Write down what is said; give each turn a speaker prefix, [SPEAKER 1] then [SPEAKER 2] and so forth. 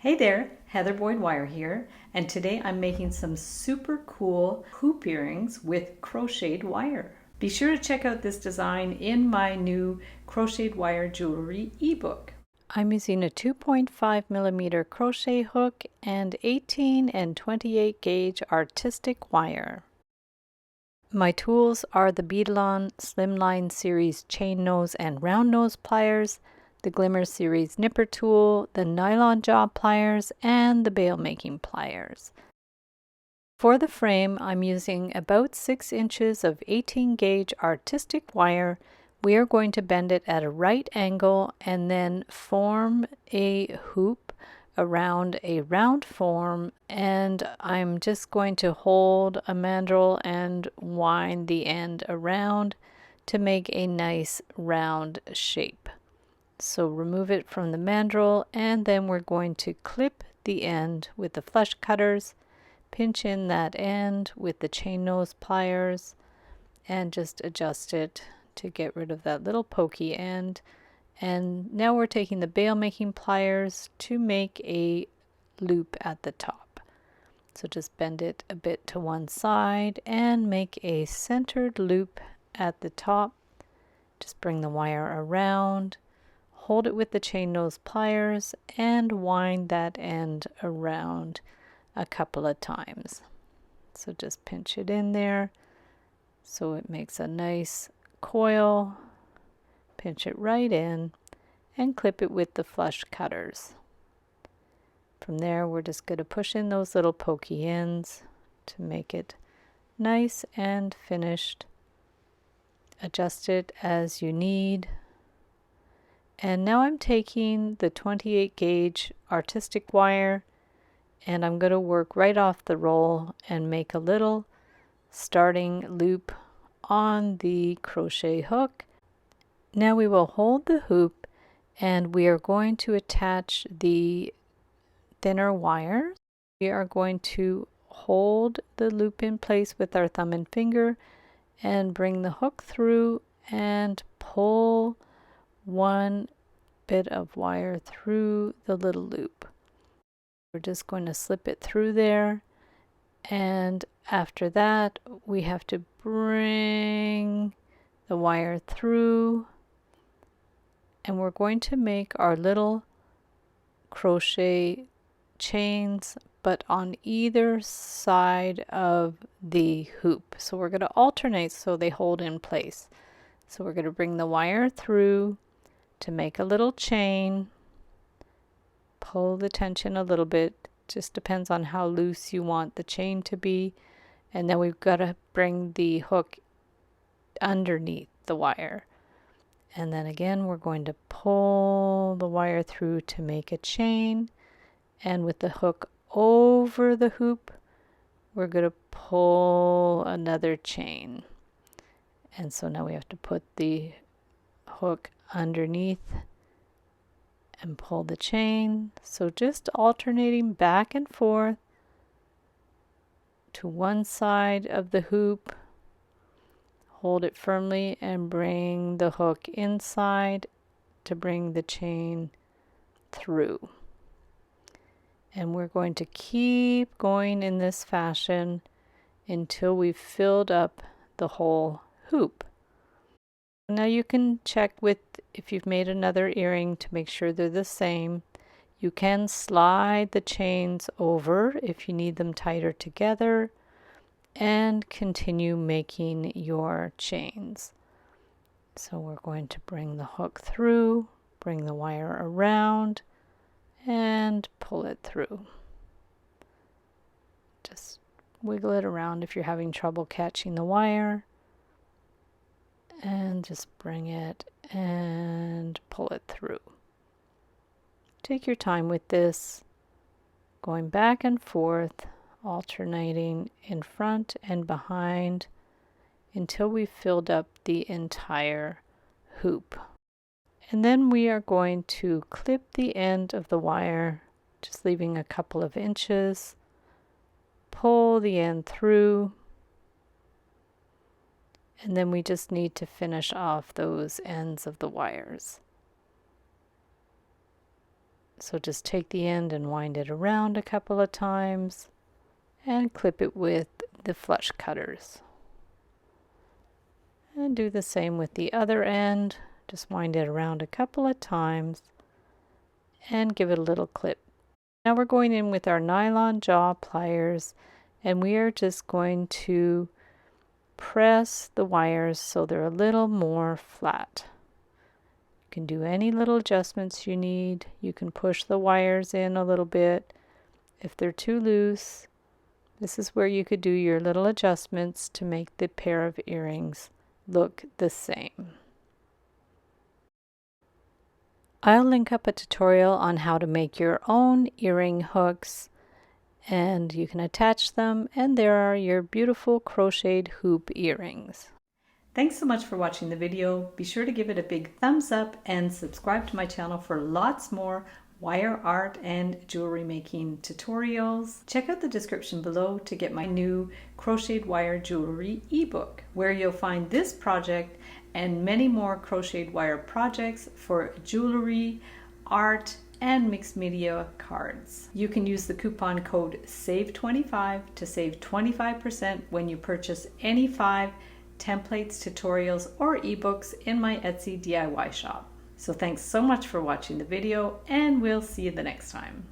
[SPEAKER 1] Hey there, Heather Boyd Wire here, and today I'm making some super cool hoop earrings with crocheted wire. Be sure to check out this design in my new crocheted wire jewelry ebook. I'm using a 2.5mm crochet hook and 18 and 28 gauge artistic wire. My tools are the Beadalon Slimline Series chain nose and round nose pliers, the Glimmer Series nipper tool, the nylon jaw pliers, and the bail making pliers. For the frame, I'm using about 6 inches of 18 gauge artistic wire. We are going to bend it at a right angle and then form a hoop around a round form, and I'm just going to hold a mandrel and wind the end around to make a nice round shape. So remove it from the mandrel, and then we're going to clip the end with the flush cutters, pinch in that end with the chain nose pliers, and just adjust it to get rid of that little pokey end. And now we're taking the bail making pliers to make a loop at the top. So just bend it a bit to one side and make a centered loop at the top. Just bring the wire around, hold it with the chain nose pliers, and wind that end around a couple of times. So just pinch it in there so it makes a nice coil. Pinch it right in and clip it with the flush cutters. From there, we're just going to push in those little pokey ends to make it nice and finished. Adjust it as you need. And now I'm taking the 28 gauge artistic wire, and I'm going to work right off the roll and make a little starting loop on the crochet hook. Now we will hold the hoop and we are going to attach the thinner wire. We are going to hold the loop in place with our thumb and finger and bring the hook through and pull one bit of wire through the little loop. We're just going to slip it through there, and after that we have to bring the wire through, and we're going to make our little crochet chains but on either side of the hoop. So we're going to alternate so they hold in place. So we're going to bring the wire through to make a little chain, pull the tension a little bit, just depends on how loose you want the chain to be, and then we've got to bring the hook underneath the wire, and then again we're going to pull the wire through to make a chain, and with the hook over the hoop we're going to pull another chain. And so now we have to put the hook underneath and pull the chain. So just alternating back and forth to one side of the hoop, hold it firmly and bring the hook inside to bring the chain through. And we're going to keep going in this fashion until we've filled up the whole hoop. Now you can check with if you've made another earring to make sure they're the same. You can slide the chains over if you need them tighter together and continue making your chains. So we're going to bring the hook through, bring the wire around, and pull it through. Just wiggle it around if you're having trouble catching the wire, and just bring it and pull it through. Take your time with this, going back and forth, alternating in front and behind until we've filled up the entire hoop. And then we are going to clip the end of the wire, just leaving a couple of inches, pull the end through, and then we just need to finish off those ends of the wires. So just take the end and wind it around a couple of times and clip it with the flush cutters. And do the same with the other end. Just wind it around a couple of times and give it a little clip. Now we're going in with our nylon jaw pliers, and we are just going to press the wires so they're a little more flat. You can do any little adjustments you need. You can push the wires in a little bit. If they're too loose, this is where you could do your little adjustments to make the pair of earrings look the same. I'll link up a tutorial on how to make your own earring hooks, and you can attach them, and there are your beautiful crocheted hoop earrings. Thanks so much for watching the video. Be sure to give it a big thumbs up and subscribe to my channel for lots more wire art and jewelry making tutorials. Check out the description below to get my new crocheted wire jewelry ebook, where you'll find this project and many more crocheted wire projects for jewelry, art, and mixed media cards. You can use the coupon code SAVE25 to save 25% when you purchase any 5 templates, tutorials, or ebooks in my Etsy DIY shop. So thanks so much for watching the video, and we'll see you the next time.